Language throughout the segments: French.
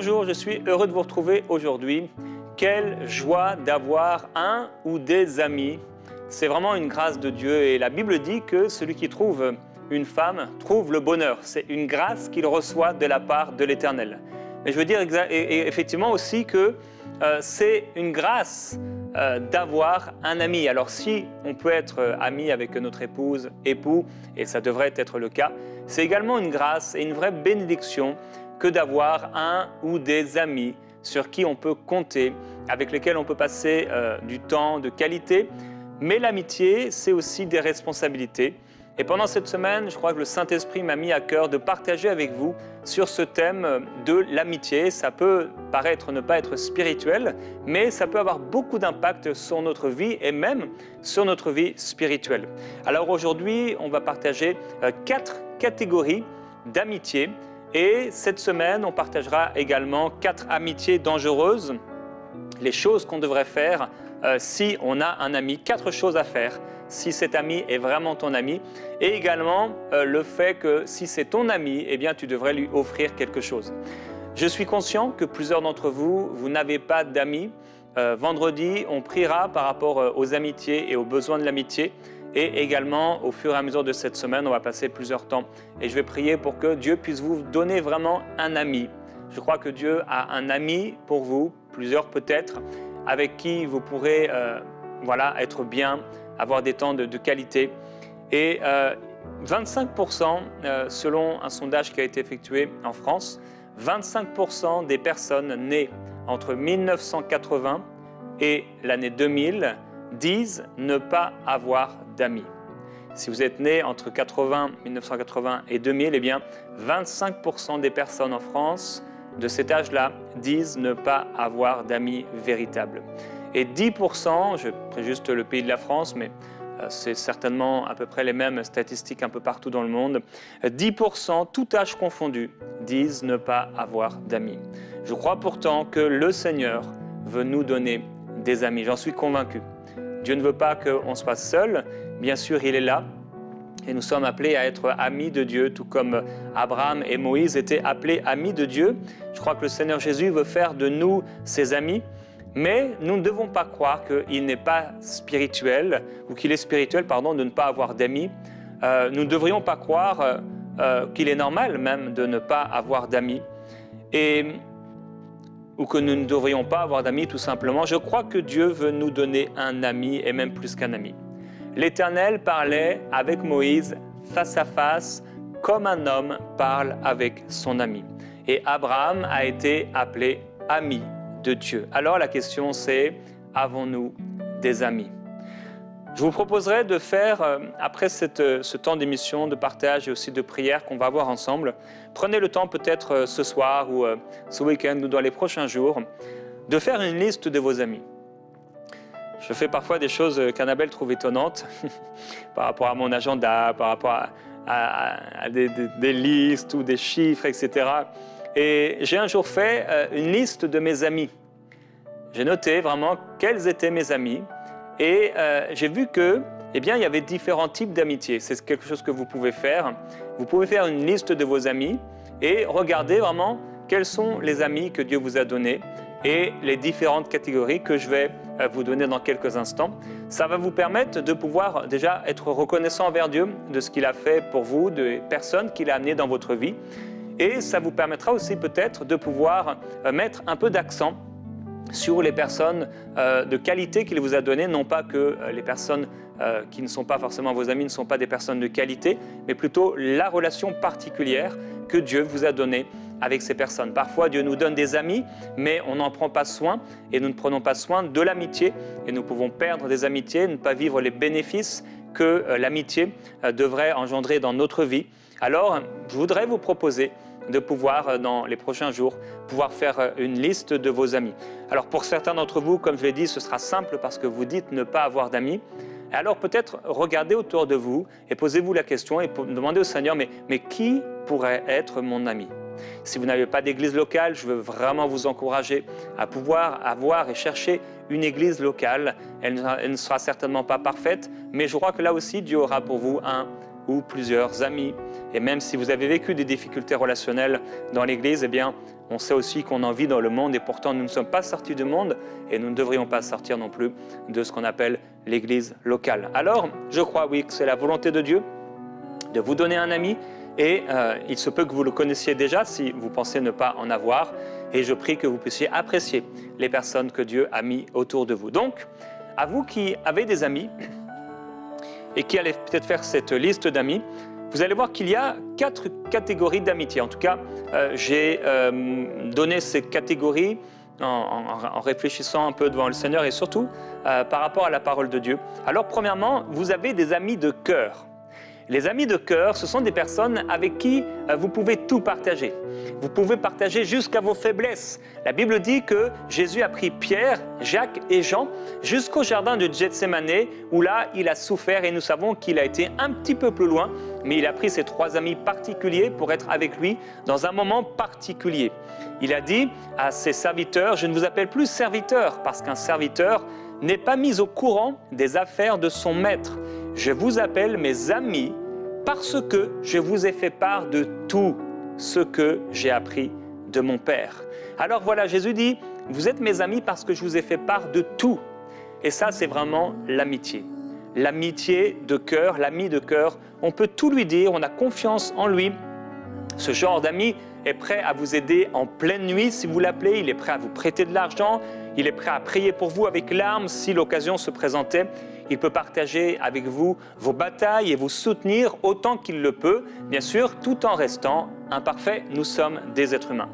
bonjour, je suis heureux de vous retrouver aujourd'hui. Quelle joie d'avoir un ou des amis. C'est vraiment une grâce de Dieu et la Bible dit que celui qui trouve une femme trouve le bonheur. C'est une grâce qu'il reçoit de la part de l'Éternel. Mais je veux dire effectivement aussi que c'est une grâce d'avoir un ami. Alors si on peut être ami avec notre épouse, époux, et ça devrait être le cas, c'est également une grâce et une vraie bénédiction que d'avoir un ou des amis sur qui on peut compter, avec lesquels on peut passer du temps de qualité. Mais l'amitié, c'est aussi des responsabilités. Et pendant cette semaine, je crois que le Saint-Esprit m'a mis à cœur de partager avec vous sur ce thème de l'amitié. Ça peut paraître ne pas être spirituel, mais ça peut avoir beaucoup d'impact sur notre vie et même sur notre vie spirituelle. Alors aujourd'hui, on va partager 4 catégories d'amitié. Et cette semaine, on partagera également 4 amitiés dangereuses, les choses qu'on devrait faire si on a un ami, 4 choses à faire si cet ami est vraiment ton ami, et également le fait que si c'est ton ami, eh bien, tu devrais lui offrir quelque chose. Je suis conscient que plusieurs d'entre vous, vous n'avez pas d'amis. Vendredi, on priera par rapport aux amitiés et aux besoins de l'amitié. Et également, au fur et à mesure de cette semaine, on va passer plusieurs temps. Et je vais prier pour que Dieu puisse vous donner vraiment un ami. Je crois que Dieu a un ami pour vous, plusieurs peut-être, avec qui vous pourrez être bien, avoir des temps de qualité. Et 25%, selon un sondage qui a été effectué en France, 25% des personnes nées entre 1980 et l'année 2000 disent ne pas avoir d'amis. Si vous êtes né entre 1980 et 2000, eh bien 25% des personnes en France de cet âge-là disent ne pas avoir d'amis véritables. Et 10%, je prends juste le pays de la France, mais c'est certainement à peu près les mêmes statistiques un peu partout dans le monde, 10%, tout âge confondu, disent ne pas avoir d'amis. Je crois pourtant que le Seigneur veut nous donner des amis, j'en suis convaincu. Dieu ne veut pas qu'on soit seul, bien sûr il est là, et nous sommes appelés à être amis de Dieu, tout comme Abraham et Moïse étaient appelés amis de Dieu. Je crois que le Seigneur Jésus veut faire de nous ses amis, mais nous ne devons pas croire qu'il n'est pas spirituel, ou qu'il est spirituel, de ne pas avoir d'amis. Nous ne devrions pas croire qu'il est normal même de ne pas avoir d'amis, ou que nous ne devrions pas avoir d'amis tout simplement. Je crois que Dieu veut nous donner un ami, et même plus qu'un ami. L'Éternel parlait avec Moïse face à face, comme un homme parle avec son ami. Et Abraham a été appelé ami de Dieu. Alors la question c'est, avons-nous des amis? Je vous proposerai de faire, après ce temps d'émission, de partage et aussi de prière qu'on va avoir ensemble, prenez le temps peut-être ce soir ou ce week-end ou dans les prochains jours, de faire une liste de vos amis. Je fais parfois des choses qu'Annabelle trouve étonnantes par rapport à mon agenda, par rapport à des listes ou des chiffres, etc. Et j'ai un jour fait une liste de mes amis. J'ai noté vraiment quels étaient mes amis et j'ai vu que, il y avait différents types d'amitié. C'est quelque chose que vous pouvez faire. Vous pouvez faire une liste de vos amis et regarder vraiment quels sont les amis que Dieu vous a donnés et les différentes catégories que je vais vous donner dans quelques instants. Ça va vous permettre de pouvoir déjà être reconnaissant envers Dieu de ce qu'il a fait pour vous, des personnes qu'il a amenées dans votre vie. Et ça vous permettra aussi peut-être de pouvoir mettre un peu d'accent sur les personnes de qualité qu'il vous a données, non pas que les personnes qui ne sont pas forcément vos amis ne sont pas des personnes de qualité, mais plutôt la relation particulière que Dieu vous a donnée avec ces personnes. Parfois, Dieu nous donne des amis, mais on n'en prend pas soin et nous ne prenons pas soin de l'amitié et nous pouvons perdre des amitiés, ne pas vivre les bénéfices que l'amitié devrait engendrer dans notre vie. Alors, je voudrais vous proposer de pouvoir, dans les prochains jours, pouvoir faire une liste de vos amis. Alors, pour certains d'entre vous, comme je l'ai dit, ce sera simple parce que vous dites ne pas avoir d'amis. Alors, peut-être regardez autour de vous et posez-vous la question et demandez au Seigneur, mais qui pourrait être mon ami ? Si vous n'avez pas d'église locale, je veux vraiment vous encourager à pouvoir avoir et chercher une église locale. Elle ne sera certainement pas parfaite, mais je crois que là aussi, Dieu aura pour vous un ou plusieurs amis. Et même si vous avez vécu des difficultés relationnelles dans l'église, eh bien, On sait aussi qu'on en vit dans le monde et pourtant nous ne sommes pas sortis du monde et nous ne devrions pas sortir non plus de ce qu'on appelle l'église locale. Alors, je crois, oui, que c'est la volonté de Dieu de vous donner un ami et il se peut que vous le connaissiez déjà si vous pensez ne pas en avoir et je prie que vous puissiez apprécier les personnes que Dieu a mis autour de vous. Donc, à vous qui avez des amis et qui allez peut-être faire cette liste d'amis, vous allez voir qu'il y a 4 catégories d'amitié. En tout cas, j'ai donné ces catégories en réfléchissant un peu devant le Seigneur et surtout par rapport à la parole de Dieu. Alors, premièrement, vous avez des amis de cœur. Les amis de cœur, ce sont des personnes avec qui vous pouvez tout partager. Vous pouvez partager jusqu'à vos faiblesses. La Bible dit que Jésus a pris Pierre, Jacques et Jean jusqu'au jardin de Gethsémanée où là, il a souffert et nous savons qu'il a été un petit peu plus loin, mais il a pris ses 3 amis particuliers pour être avec lui dans un moment particulier. Il a dit à ses serviteurs, « Je ne vous appelle plus serviteur parce qu'un serviteur n'est pas mis au courant des affaires de son maître. Je vous appelle mes amis parce que je vous ai fait part de tout ce que j'ai appris de mon Père. » Alors voilà, Jésus dit, vous êtes mes amis parce que je vous ai fait part de tout. Et ça, c'est vraiment l'amitié. L'amitié de cœur, l'ami de cœur, on peut tout lui dire, on a confiance en lui. Ce genre d'ami est prêt à vous aider en pleine nuit si vous l'appelez, il est prêt à vous prêter de l'argent, il est prêt à prier pour vous avec larmes si l'occasion se présentait. Il peut partager avec vous vos batailles et vous soutenir autant qu'il le peut, bien sûr, tout en restant imparfait. Nous sommes des êtres humains.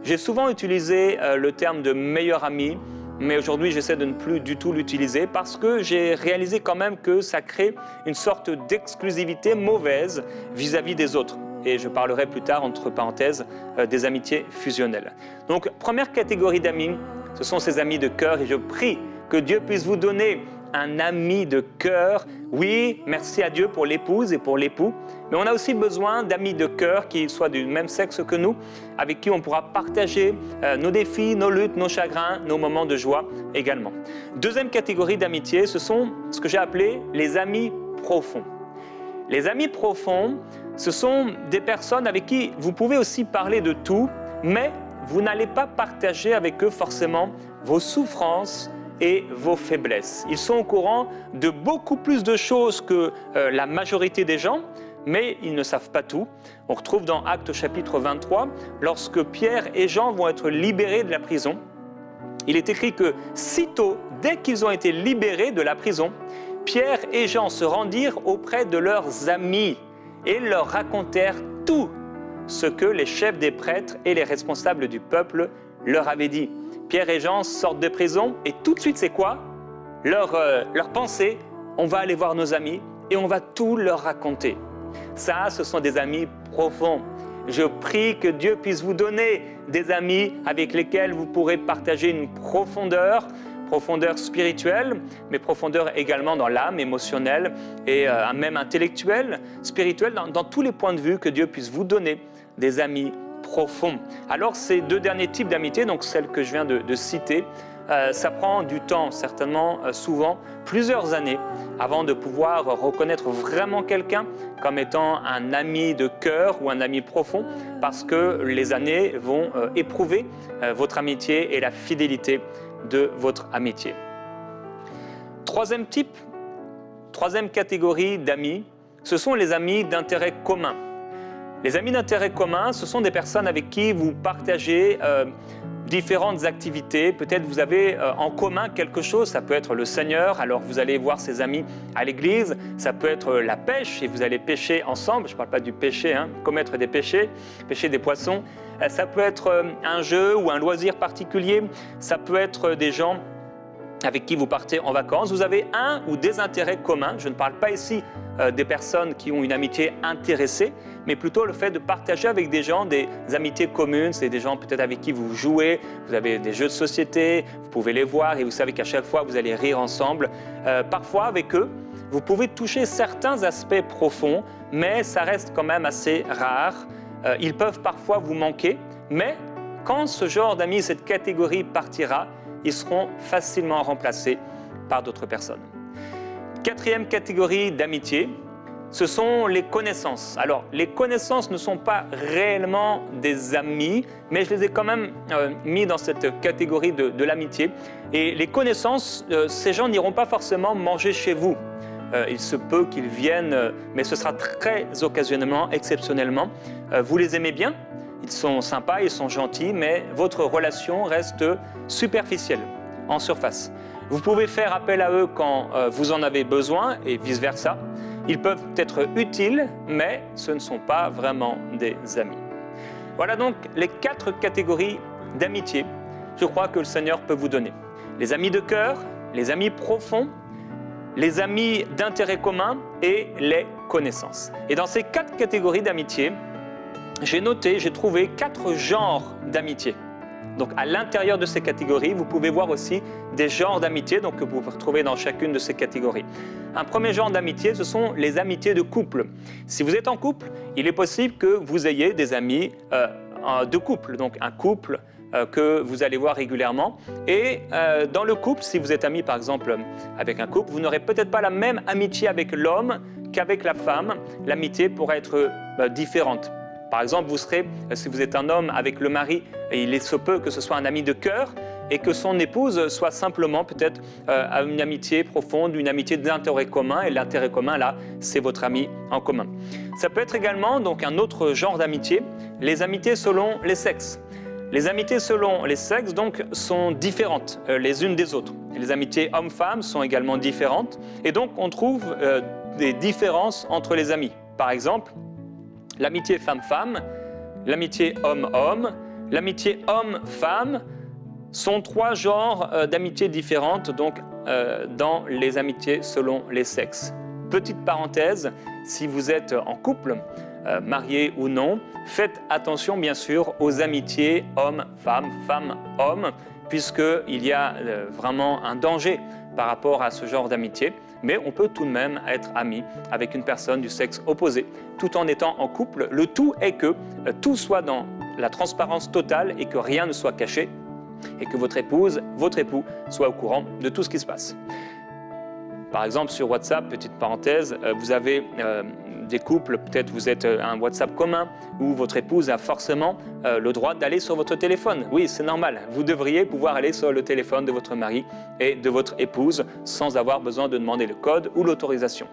J'ai souvent utilisé le terme de meilleur ami, mais aujourd'hui j'essaie de ne plus du tout l'utiliser parce que j'ai réalisé quand même que ça crée une sorte d'exclusivité mauvaise vis-à-vis des autres. Et je parlerai plus tard, entre parenthèses, des amitiés fusionnelles. Donc, première catégorie d'amis, ce sont ces amis de cœur et je prie que Dieu puisse vous donner un ami de cœur. Oui, merci à Dieu pour l'épouse et pour l'époux, mais on a aussi besoin d'amis de cœur qui soient du même sexe que nous, avec qui on pourra partager nos défis, nos luttes, nos chagrins, nos moments de joie également. Deuxième catégorie d'amitié, ce sont ce que j'ai appelé les amis profonds. Les amis profonds, ce sont des personnes avec qui vous pouvez aussi parler de tout, mais vous n'allez pas partager avec eux forcément vos souffrances et vos faiblesses. Ils sont au courant de beaucoup plus de choses que la majorité des gens, mais ils ne savent pas tout. On retrouve dans Actes chapitre 23, lorsque Pierre et Jean vont être libérés de la prison, il est écrit que sitôt, dès qu'ils ont été libérés de la prison, Pierre et Jean se rendirent auprès de leurs amis et leur racontèrent tout ce que les chefs des prêtres et les responsables du peuple leur avaient dit. Pierre et Jean sortent de prison et tout de suite, c'est quoi ? Leur pensée, on va aller voir nos amis et on va tout leur raconter. Ça, ce sont des amis profonds. Je prie que Dieu puisse vous donner des amis avec lesquels vous pourrez partager une profondeur spirituelle, mais profondeur également dans l'âme, émotionnelle et même intellectuelle, spirituelle, dans tous les points de vue, que Dieu puisse vous donner des amis profonds. Alors ces 2 derniers types d'amitié, donc celles que je viens de citer, ça prend du temps, certainement, souvent, plusieurs années, avant de pouvoir reconnaître vraiment quelqu'un comme étant un ami de cœur ou un ami profond, parce que les années vont éprouver votre amitié et la fidélité de votre amitié. Troisième catégorie d'amis, ce sont les amis d'intérêt commun. Les amis d'intérêt commun, ce sont des personnes avec qui vous partagez différentes activités. Peut-être vous avez en commun quelque chose, ça peut être le Seigneur, alors vous allez voir ses amis à l'église, ça peut être la pêche et vous allez pêcher ensemble, je ne parle pas du péché, commettre des péchés, pêcher des poissons, ça peut être un jeu ou un loisir particulier, ça peut être des gens avec qui vous partez en vacances, vous avez un ou des intérêts communs. Je ne parle pas ici des personnes qui ont une amitié intéressée, mais plutôt le fait de partager avec des gens des amitiés communes. C'est des gens peut-être avec qui vous jouez, vous avez des jeux de société, vous pouvez les voir et vous savez qu'à chaque fois vous allez rire ensemble. Parfois avec eux, vous pouvez toucher certains aspects profonds, mais ça reste quand même assez rare. Ils peuvent parfois vous manquer, mais quand ce genre d'amis, cette catégorie partira, ils seront facilement remplacés par d'autres personnes. 4e catégorie d'amitié, ce sont les connaissances. Alors, les connaissances ne sont pas réellement des amis, mais je les ai quand même mis dans cette catégorie de l'amitié. Et les connaissances, ces gens n'iront pas forcément manger chez vous. Il se peut qu'ils viennent, mais ce sera très occasionnellement, exceptionnellement. Vous les aimez bien, ils sont sympas, ils sont gentils, mais votre relation reste superficielle, en surface. Vous pouvez faire appel à eux quand vous en avez besoin et vice-versa. Ils peuvent être utiles, mais ce ne sont pas vraiment des amis. Voilà donc les 4 catégories d'amitié, je crois, que le Seigneur peut vous donner. Les amis de cœur, les amis profonds, les amis d'intérêt commun et les connaissances. Et dans ces 4 catégories d'amitié, j'ai trouvé 4 genres d'amitié. Donc à l'intérieur de ces catégories, vous pouvez voir aussi des genres d'amitié que vous pouvez retrouver dans chacune de ces catégories. Un premier genre d'amitié, ce sont les amitiés de couple. Si vous êtes en couple, il est possible que vous ayez des amis de couple, donc un couple que vous allez voir régulièrement. Et dans le couple, si vous êtes ami par exemple avec un couple, vous n'aurez peut-être pas la même amitié avec l'homme qu'avec la femme. L'amitié pourrait être différente. Par exemple, si vous êtes un homme avec le mari, il se peut que ce soit un ami de cœur et que son épouse soit simplement peut-être une amitié profonde, une amitié d'intérêt commun. Et l'intérêt commun, là, c'est votre ami en commun. Ça peut être également donc un autre genre d'amitié, les amitiés selon les sexes. Les amitiés selon les sexes donc sont différentes les unes des autres. Les amitiés hommes-femmes sont également différentes et donc on trouve des différences entre les amis. Par exemple, l'amitié femme-femme, l'amitié homme-homme, l'amitié homme-femme sont 3 genres d'amitiés différentes donc, dans les amitiés selon les sexes. Petite parenthèse, si vous êtes en couple, marié ou non, faites attention bien sûr aux amitiés homme-femme, femme-homme, puisqu'il y a vraiment un danger par rapport à ce genre d'amitié. Mais on peut tout de même être ami avec une personne du sexe opposé, tout en étant en couple. Le tout est que tout soit dans la transparence totale et que rien ne soit caché, et que votre épouse, votre époux, soit au courant de tout ce qui se passe. Par exemple, sur WhatsApp, petite parenthèse, vous avez des couples, peut-être vous êtes un WhatsApp commun, où votre épouse a forcément le droit d'aller sur votre téléphone. Oui, c'est normal, vous devriez pouvoir aller sur le téléphone de votre mari et de votre épouse sans avoir besoin de demander le code ou l'autorisation.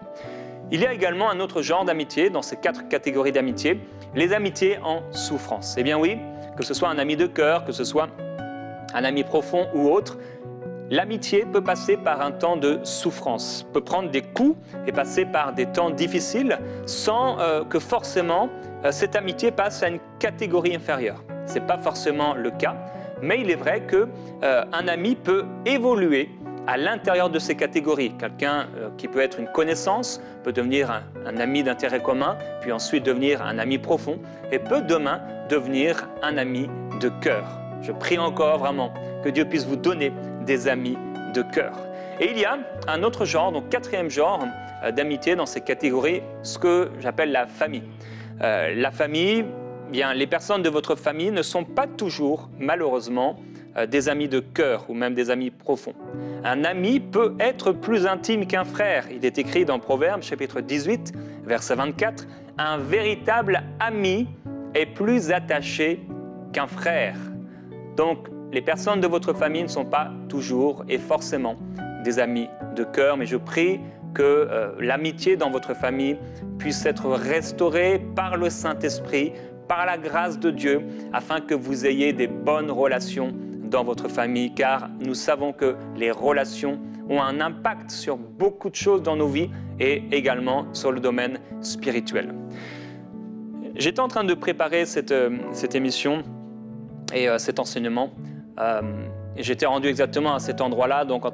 Il y a également un autre genre d'amitié, dans ces 4 catégories d'amitié, les amitiés en souffrance. Eh bien oui, que ce soit un ami de cœur, que ce soit un ami profond ou autre, l'amitié peut passer par un temps de souffrance, peut prendre des coups et passer par des temps difficiles sans que forcément cette amitié passe à une catégorie inférieure. Ce n'est pas forcément le cas, mais il est vrai qu'un ami peut évoluer à l'intérieur de ces catégories. Quelqu'un qui peut être une connaissance peut devenir un ami d'intérêt commun, puis ensuite devenir un ami profond et peut demain devenir un ami de cœur. Je prie encore vraiment que Dieu puisse vous donner des amis de cœur. Et il y a un autre genre, donc 4e genre d'amitié dans ces catégories, ce que j'appelle la famille. La famille, bien, les personnes de votre famille ne sont pas toujours, malheureusement, des amis de cœur ou même des amis profonds. Un ami peut être plus intime qu'un frère. Il est écrit dans Proverbes, chapitre 18, verset 24, « Un véritable ami est plus attaché qu'un frère. » Donc, les personnes de votre famille ne sont pas toujours et forcément des amis de cœur, mais je prie que l'amitié dans votre famille puisse être restaurée par le Saint-Esprit, par la grâce de Dieu, afin que vous ayez des bonnes relations dans votre famille, car nous savons que les relations ont un impact sur beaucoup de choses dans nos vies et également sur le domaine spirituel. J'étais en train de préparer cette émission et cet enseignement. J'étais rendu exactement à cet endroit-là, donc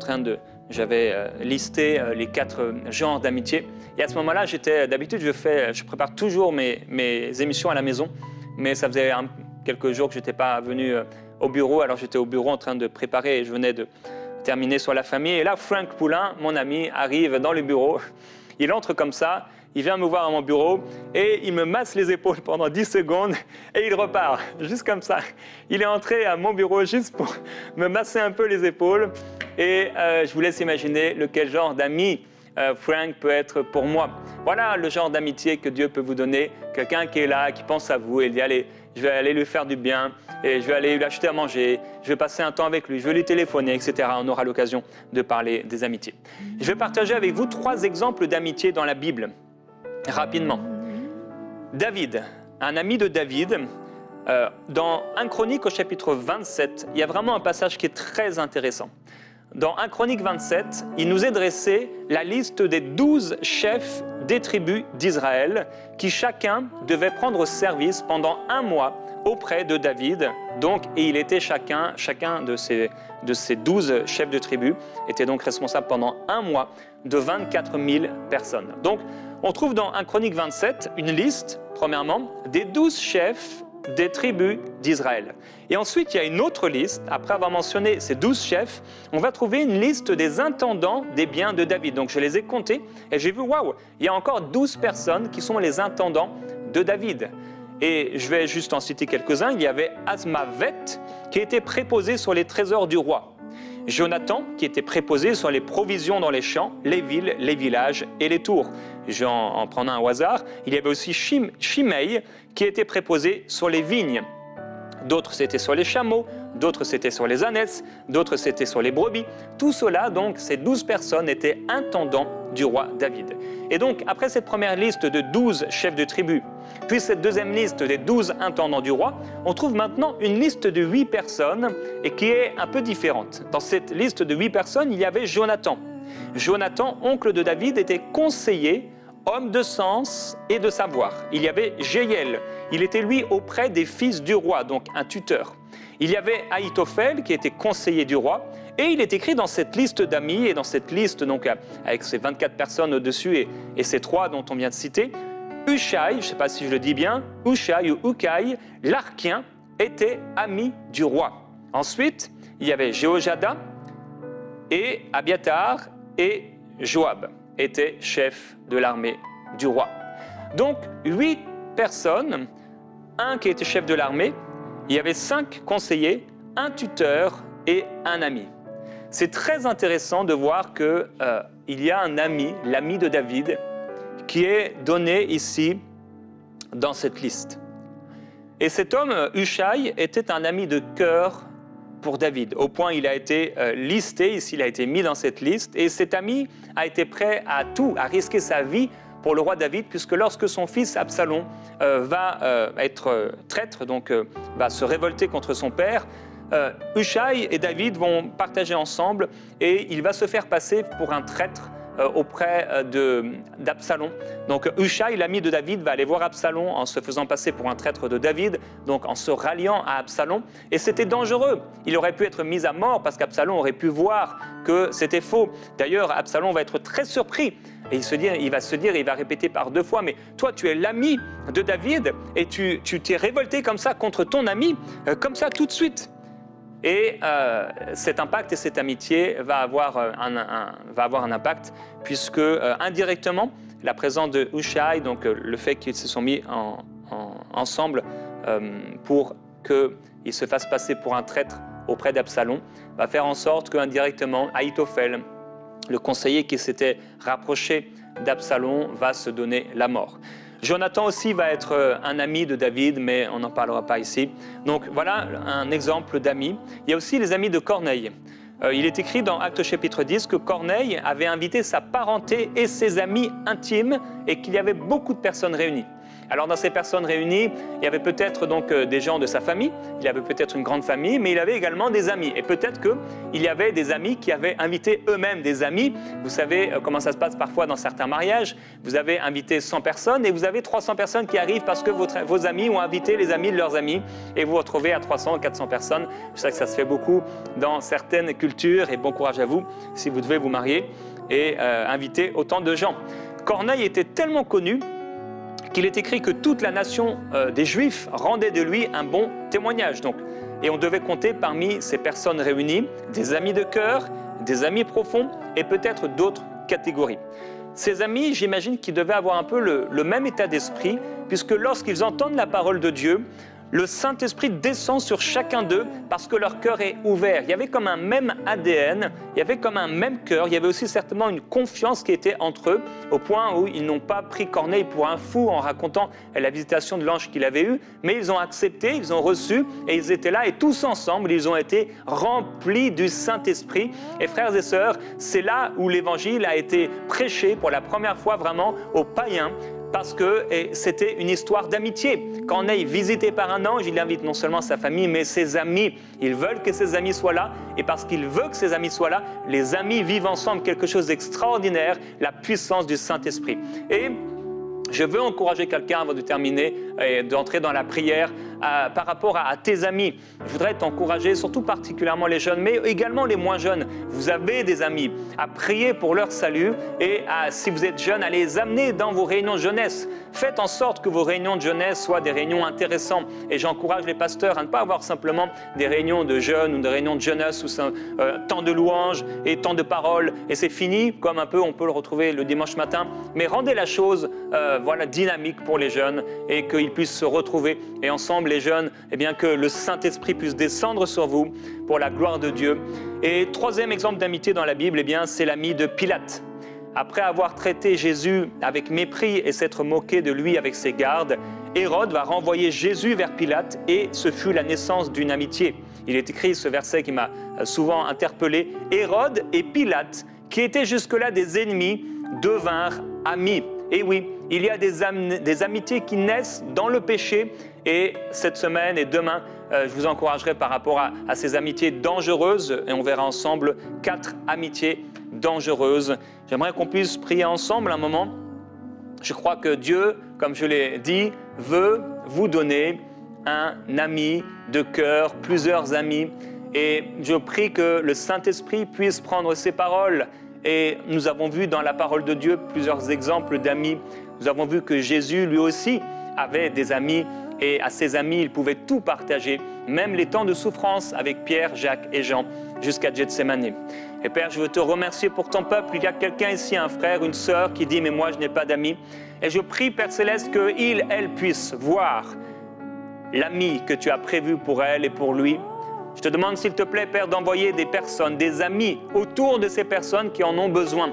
j'avais listé les 4 genres d'amitié. Et à ce moment-là, d'habitude, je prépare toujours mes émissions à la maison, mais ça faisait quelques jours que je n'étais pas venu au bureau, alors j'étais au bureau en train de préparer et je venais de terminer sur la famille. Et là, Frank Poulain, mon ami, arrive dans le bureau. Il entre comme ça, il vient me voir à mon bureau et il me masse les épaules pendant 10 secondes et il repart, juste comme ça. Il est entré à mon bureau juste pour me masser un peu les épaules et je vous laisse imaginer lequel genre d'ami Frank peut être pour moi. Voilà le genre d'amitié que Dieu peut vous donner, quelqu'un qui est là, qui pense à vous et dit allez, je vais aller lui faire du bien et je vais aller lui acheter à manger, je vais passer un temps avec lui, je vais lui téléphoner, etc. On aura l'occasion de parler des amitiés. Je vais partager avec vous 3 exemples d'amitié dans la Bible, rapidement. David, un ami de David, dans 1 Chronique au chapitre 27, il y a vraiment un passage qui est très intéressant. Dans 1 Chronique 27, il nous est dressé la liste des 12 chefs des tribus d'Israël qui chacun devait prendre service pendant 1 mois auprès de David. Donc, et il était chacun de ces 12 chefs de tribu était donc responsable pendant 1 mois de 24 000 personnes. Donc, on trouve dans 1 Chronique 27 une liste, premièrement, des 12 chefs des tribus d'Israël. Et ensuite, il y a une autre liste, après avoir mentionné ces 12 chefs, on va trouver une liste des intendants des biens de David. Donc je les ai comptés et j'ai vu, waouh, il y a encore 12 personnes qui sont les intendants de David. Et je vais juste en citer quelques-uns. Il y avait Azmavet, qui était préposé sur les trésors du roi. Jonathan, qui était préposé sur les provisions dans les champs, les villes, les villages et les tours. Je vais en prendre un au hasard. Il y avait aussi Shimei, qui était préposé sur les vignes. D'autres, c'était sur les chameaux, d'autres, c'était sur les ânesses, d'autres, c'était sur les brebis. Tout cela, donc, ces 12 personnes étaient intendants du roi David. Et donc, après cette première liste de 12 chefs de tribu, puis cette deuxième liste des 12 intendants du roi, on trouve maintenant une liste de 8 personnes et qui est un peu différente. Dans cette liste de 8 personnes, il y avait Jonathan. Jonathan, oncle de David, était conseiller, homme de sens et de savoir. Il y avait Jéhiel, il était lui auprès des fils du roi, donc un tuteur. Il y avait Ahitophel qui était conseiller du roi et il est écrit dans cette liste d'amis et dans cette liste donc avec ces 24 personnes au-dessus et ces 3 dont on vient de citer, Hushai, je ne sais pas si je le dis bien, Hushai ou Ukai, l'Archien, était ami du roi. Ensuite, il y avait Jéhojada et Abiatar et Joab étaient chefs de l'armée du roi. Donc, 8 personnes, un qui était chef de l'armée, il y avait 5 conseillers, un tuteur et un ami. C'est très intéressant de voir qu'il y a un ami, l'ami de David, qui est donné ici dans cette liste. Et cet homme, Hushai, était un ami de cœur pour David, au point il a été listé, ici il a été mis dans cette liste, et cet ami a été prêt à tout, à risquer sa vie pour le roi David, puisque lorsque son fils Absalom va être traître, donc va se révolter contre son père, Hushai et David vont partager ensemble, et il va se faire passer pour un traître auprès d'Absalom. Donc Hushai, l'ami de David, va aller voir Absalom en se faisant passer pour un traître de David, donc en se ralliant à Absalom. Et c'était dangereux. Il aurait pu être mis à mort parce qu'Absalom aurait pu voir que c'était faux. D'ailleurs, Absalom va être très surpris. Et il va répéter par 2 fois, mais toi tu es l'ami de David et tu t'es révolté comme ça contre ton ami, comme ça tout de suite. Et cet impact et cette amitié va avoir un impact puisque indirectement, la présence de Hushai, donc le fait qu'ils se sont mis ensemble pour qu'ils se fassent passer pour un traître auprès d'Absalom, va faire en sorte qu'indirectement, Ahitophel, le conseiller qui s'était rapproché d'Absalom, va se donner la mort. Jonathan aussi va être un ami de David, mais on n'en parlera pas ici. Donc voilà un exemple d'amis. Il y a aussi les amis de Corneille. Il est écrit dans Actes chapitre 10 que Corneille avait invité sa parenté et ses amis intimes et qu'il y avait beaucoup de personnes réunies. Alors dans ces personnes réunies, il y avait peut-être donc des gens de sa famille, il y avait peut-être une grande famille, mais il avait également des amis. Et peut-être qu'il y avait des amis qui avaient invité eux-mêmes des amis. Vous savez comment ça se passe parfois dans certains mariages. Vous avez invité 100 personnes et vous avez 300 personnes qui arrivent parce que vos amis ont invité les amis de leurs amis. Et vous vous retrouvez à 300 ou 400 personnes. Je sais que ça se fait beaucoup dans certaines cultures et bon courage à vous si vous devez vous marier et inviter autant de gens. Corneille était tellement connu qu'il est écrit que toute la nation des Juifs rendait de lui un bon témoignage. Donc, et on devait compter parmi ces personnes réunies des amis de cœur, des amis profonds et peut-être d'autres catégories. Ces amis, j'imagine qu'ils devaient avoir un peu le même état d'esprit, puisque lorsqu'ils entendent la parole de Dieu, le Saint-Esprit descend sur chacun d'eux parce que leur cœur est ouvert. Il y avait comme un même ADN, il y avait comme un même cœur, il y avait aussi certainement une confiance qui était entre eux, au point où ils n'ont pas pris Corneille pour un fou en racontant la visitation de l'ange qu'il avait eue, mais ils ont accepté, ils ont reçu, et ils étaient là, et tous ensemble, ils ont été remplis du Saint-Esprit. Et frères et sœurs, c'est là où l'Évangile a été prêché pour la première fois vraiment aux païens, parce que c'était une histoire d'amitié. Quand on est visité par un ange, il invite non seulement sa famille, mais ses amis. Ils veulent que ses amis soient là, et parce qu'il veut que ses amis soient là, les amis vivent ensemble quelque chose d'extraordinaire, la puissance du Saint-Esprit. Et je veux encourager quelqu'un avant de terminer et d'entrer dans la prière par rapport à tes amis. Je voudrais t'encourager, surtout particulièrement les jeunes, mais également les moins jeunes. Vous avez des amis, à prier pour leur salut et si vous êtes jeune, à les amener dans vos réunions de jeunesse. Faites en sorte que vos réunions de jeunesse soient des réunions intéressantes. Et j'encourage les pasteurs à ne pas avoir simplement des réunions de jeunes ou des réunions de jeunesse où c'est temps de louanges et temps de paroles et c'est fini, comme un peu on peut le retrouver le dimanche matin. Mais rendez la chose dynamique pour les jeunes et qu'ils puissent se retrouver et ensemble les jeunes, que le Saint-Esprit puisse descendre sur vous pour la gloire de Dieu. Et troisième exemple d'amitié dans la Bible, c'est l'ami de Pilate. Après avoir traité Jésus avec mépris et s'être moqué de lui avec ses gardes, Hérode va renvoyer Jésus vers Pilate et ce fut la naissance d'une amitié. Il est écrit ce verset qui m'a souvent interpellé. Hérode et Pilate, qui étaient jusque-là des ennemis, devinrent amis. Et oui, il y a des amitiés qui naissent dans le péché et cette semaine et demain, je vous encouragerai par rapport à ces amitiés dangereuses et on verra ensemble 4 amitiés dangereuses. J'aimerais qu'on puisse prier ensemble un moment. Je crois que Dieu, comme je l'ai dit, veut vous donner un ami de cœur, plusieurs amis. Et je prie que le Saint-Esprit puisse prendre ces paroles. Et nous avons vu dans la parole de Dieu plusieurs exemples d'amis. Nous avons vu que Jésus, lui aussi, avait des amis. Et à ses amis, il pouvait tout partager, même les temps de souffrance avec Pierre, Jacques et Jean, jusqu'à Gethsémani. Et Père, je veux te remercier pour ton peuple. Il y a quelqu'un ici, un frère, une sœur, qui dit « Mais moi, je n'ai pas d'amis. » Et je prie, Père Céleste, qu'il, elle, puisse voir l'ami que tu as prévu pour elle et pour lui. Je te demande, s'il te plaît, Père, d'envoyer des personnes, des amis autour de ces personnes qui en ont besoin.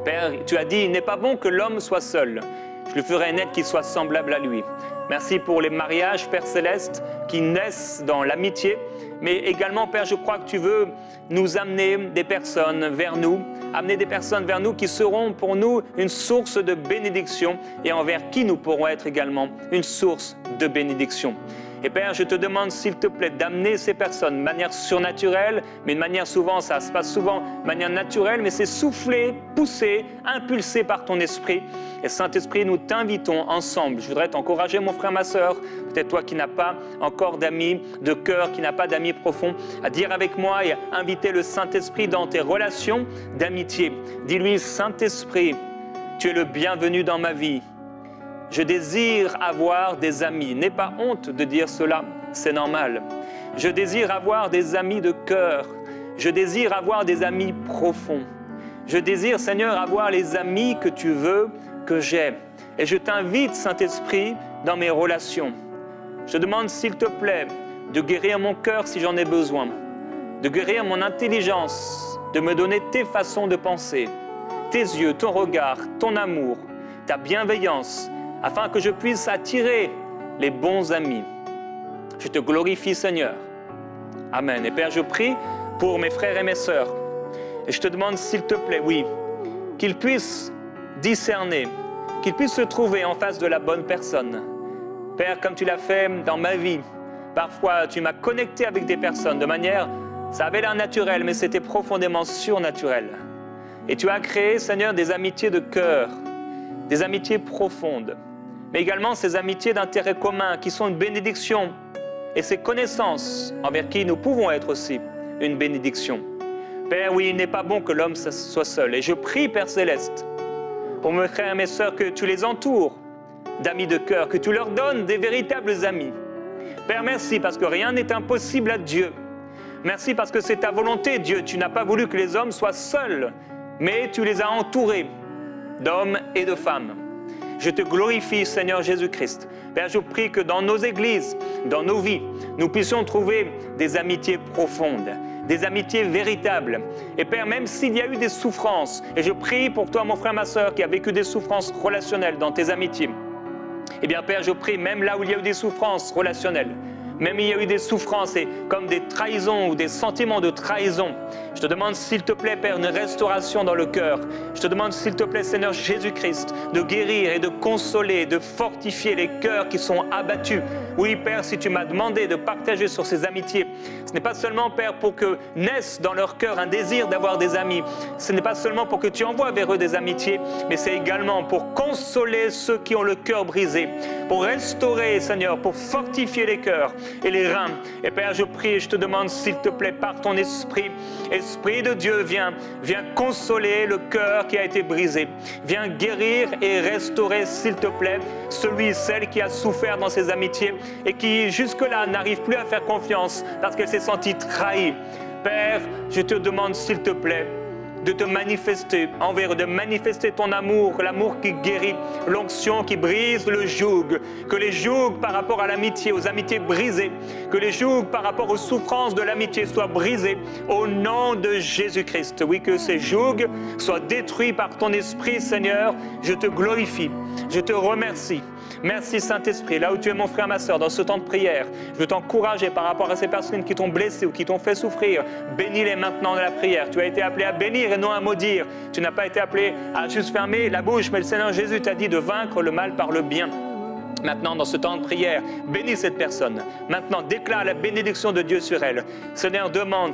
Père, tu as dit, il n'est pas bon que l'homme soit seul. Je lui ferai naître qu'il soit semblable à lui. Merci pour les mariages, Père Céleste, qui naissent dans l'amitié. Mais également, Père, je crois que tu veux nous amener des personnes vers nous, amener des personnes vers nous qui seront pour nous une source de bénédiction et envers qui nous pourrons être également une source de bénédiction. Et Père, je te demande, s'il te plaît, d'amener ces personnes de manière surnaturelle, mais de manière souvent, ça se passe souvent de manière naturelle, mais c'est soufflé, poussé, impulsé par ton esprit. Et Saint-Esprit, nous t'invitons ensemble. Je voudrais t'encourager, mon frère, ma sœur, peut-être toi qui n'as pas encore d'amis de cœur, qui n'as pas d'amis profonds, à dire avec moi et à inviter le Saint-Esprit dans tes relations d'amitié. Dis-lui, Saint-Esprit, tu es le bienvenu dans ma vie. Je désire avoir des amis. N'aie pas honte de dire cela, c'est normal. Je désire avoir des amis de cœur. Je désire avoir des amis profonds. Je désire, Seigneur, avoir les amis que tu veux que j'ai. Et je t'invite, Saint-Esprit, dans mes relations. Je te demande, s'il te plaît, de guérir mon cœur si j'en ai besoin, de guérir mon intelligence, de me donner tes façons de penser, tes yeux, ton regard, ton amour, ta bienveillance, afin que je puisse attirer les bons amis. Je te glorifie, Seigneur. Amen. Et Père, je prie pour mes frères et mes sœurs. Et je te demande, s'il te plaît, oui, qu'ils puissent discerner, qu'ils puissent se trouver en face de la bonne personne. Père, comme tu l'as fait dans ma vie, parfois tu m'as connecté avec des personnes de manière, ça avait l'air naturel, mais c'était profondément surnaturel. Et tu as créé, Seigneur, des amitiés de cœur, des amitiés profondes, mais également ces amitiés d'intérêt commun qui sont une bénédiction et ces connaissances envers qui nous pouvons être aussi une bénédiction. Père, oui, il n'est pas bon que l'homme soit seul. Et je prie, Père Céleste, pour mes frères et mes sœurs, que tu les entoures d'amis de cœur, que tu leur donnes des véritables amis. Père, merci parce que rien n'est impossible à Dieu. Merci parce que c'est ta volonté, Dieu. Tu n'as pas voulu que les hommes soient seuls, mais tu les as entourés d'hommes et de femmes. Je te glorifie, Seigneur Jésus-Christ, Père, je prie que dans nos églises, dans nos vies, nous puissions trouver des amitiés profondes, des amitiés véritables. Et Père, même s'il y a eu des souffrances, et je prie pour toi, mon frère, ma sœur, qui a vécu des souffrances relationnelles dans tes amitiés, eh bien Père, je prie, même là où il y a eu des souffrances relationnelles, même il y a eu des souffrances et comme des trahisons ou des sentiments de trahison, je te demande s'il te plaît, Père, une restauration dans le cœur. Je te demande s'il te plaît, Seigneur Jésus-Christ, de guérir et de consoler, de fortifier les cœurs qui sont abattus. Oui, Père, si tu m'as demandé de partager sur ces amitiés, ce n'est pas seulement, Père, pour que naisse dans leur cœur un désir d'avoir des amis. Ce n'est pas seulement pour que tu envoies vers eux des amitiés, mais c'est également pour consoler ceux qui ont le cœur brisé, pour restaurer, Seigneur, pour fortifier les cœurs et les reins. Et Père, je prie et je te demande, s'il te plaît, par ton esprit, Esprit de Dieu, viens consoler le cœur qui a été brisé. Viens guérir et restaurer, s'il te plaît, celui, celle qui a souffert dans ses amitiés et qui, jusque-là, n'arrive plus à faire confiance parce qu'elle s'est sentie trahie. Père, je te demande, s'il te plaît, de te manifester envers eux, de manifester ton amour, l'amour qui guérit, l'onction qui brise le joug, que les jougs par rapport à l'amitié, aux amitiés brisées, que les jougs par rapport aux souffrances de l'amitié soient brisés au nom de Jésus-Christ. Oui, que ces jougs soient détruits par ton esprit, Seigneur. Je te glorifie, je te remercie. Merci Saint-Esprit, là où tu es mon frère, ma sœur, dans ce temps de prière, je veux t'encourager par rapport à ces personnes qui t'ont blessé ou qui t'ont fait souffrir. Bénis-les maintenant dans la prière. Tu as été appelé à bénir et non à maudire. Tu n'as pas été appelé à juste fermer la bouche, mais le Seigneur Jésus t'a dit de vaincre le mal par le bien. Maintenant, dans ce temps de prière, bénis cette personne. Maintenant, déclare la bénédiction de Dieu sur elle. Seigneur, demande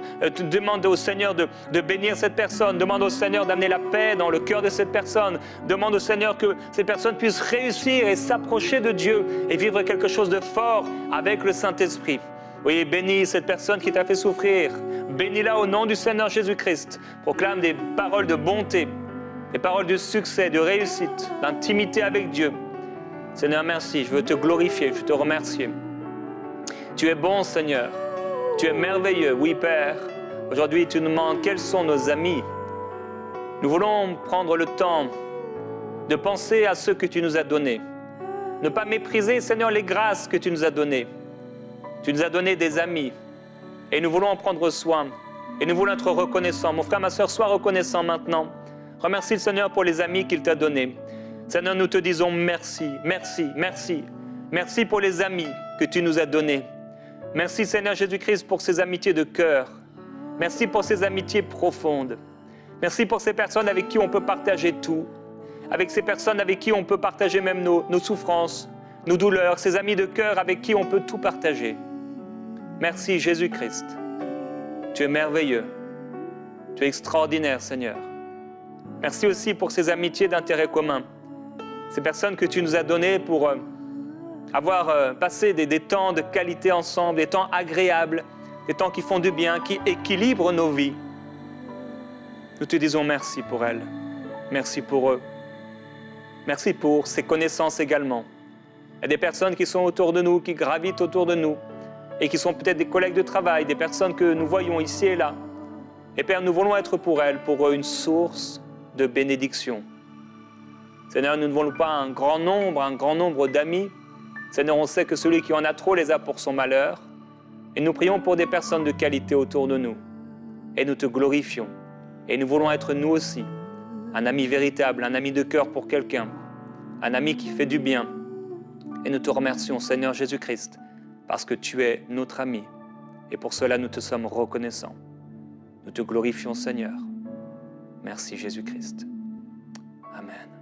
au Seigneur de bénir cette personne. Demande au Seigneur d'amener la paix dans le cœur de cette personne. Demande au Seigneur que cette personne puisse réussir et s'approcher de Dieu et vivre quelque chose de fort avec le Saint-Esprit. Oui, bénis cette personne qui t'a fait souffrir. Bénis-la au nom du Seigneur Jésus-Christ. Proclame des paroles de bonté, des paroles de succès, de réussite, d'intimité avec Dieu. Seigneur, merci, je veux te glorifier, je veux te remercier. Tu es bon, Seigneur, tu es merveilleux, oui, Père. Aujourd'hui, tu nous demandes quels sont nos amis. Nous voulons prendre le temps de penser à ceux que tu nous as donnés. Ne pas mépriser, Seigneur, les grâces que tu nous as données. Tu nous as donné des amis et nous voulons en prendre soin et nous voulons être reconnaissants. Mon frère, ma sœur, sois reconnaissant maintenant. Remercie le Seigneur pour les amis qu'il t'a donnés. Seigneur, nous te disons merci, merci, merci. Merci pour les amis que tu nous as donnés. Merci Seigneur Jésus-Christ pour ces amitiés de cœur. Merci pour ces amitiés profondes. Merci pour ces personnes avec qui on peut partager tout. Avec ces personnes avec qui on peut partager même nos souffrances, nos douleurs. Ces amis de cœur avec qui on peut tout partager. Merci Jésus-Christ. Tu es merveilleux. Tu es extraordinaire Seigneur. Merci aussi pour ces amitiés d'intérêt commun. Ces personnes que tu nous as données pour avoir passé des temps de qualité ensemble, des temps agréables, des temps qui font du bien, qui équilibrent nos vies. Nous te disons merci pour elles, merci pour eux, merci pour ces connaissances également. Il y a des personnes qui sont autour de nous, qui gravitent autour de nous et qui sont peut-être des collègues de travail, des personnes que nous voyons ici et là. Et Père, nous voulons être pour elles, pour eux, une source de bénédiction. Seigneur, nous ne voulons pas un grand nombre d'amis. Seigneur, on sait que celui qui en a trop les a pour son malheur. Et nous prions pour des personnes de qualité autour de nous. Et nous te glorifions. Et nous voulons être nous aussi un ami véritable, un ami de cœur pour quelqu'un, un ami qui fait du bien. Et nous te remercions, Seigneur Jésus-Christ, parce que tu es notre ami. Et pour cela, nous te sommes reconnaissants. Nous te glorifions, Seigneur. Merci Jésus-Christ. Amen.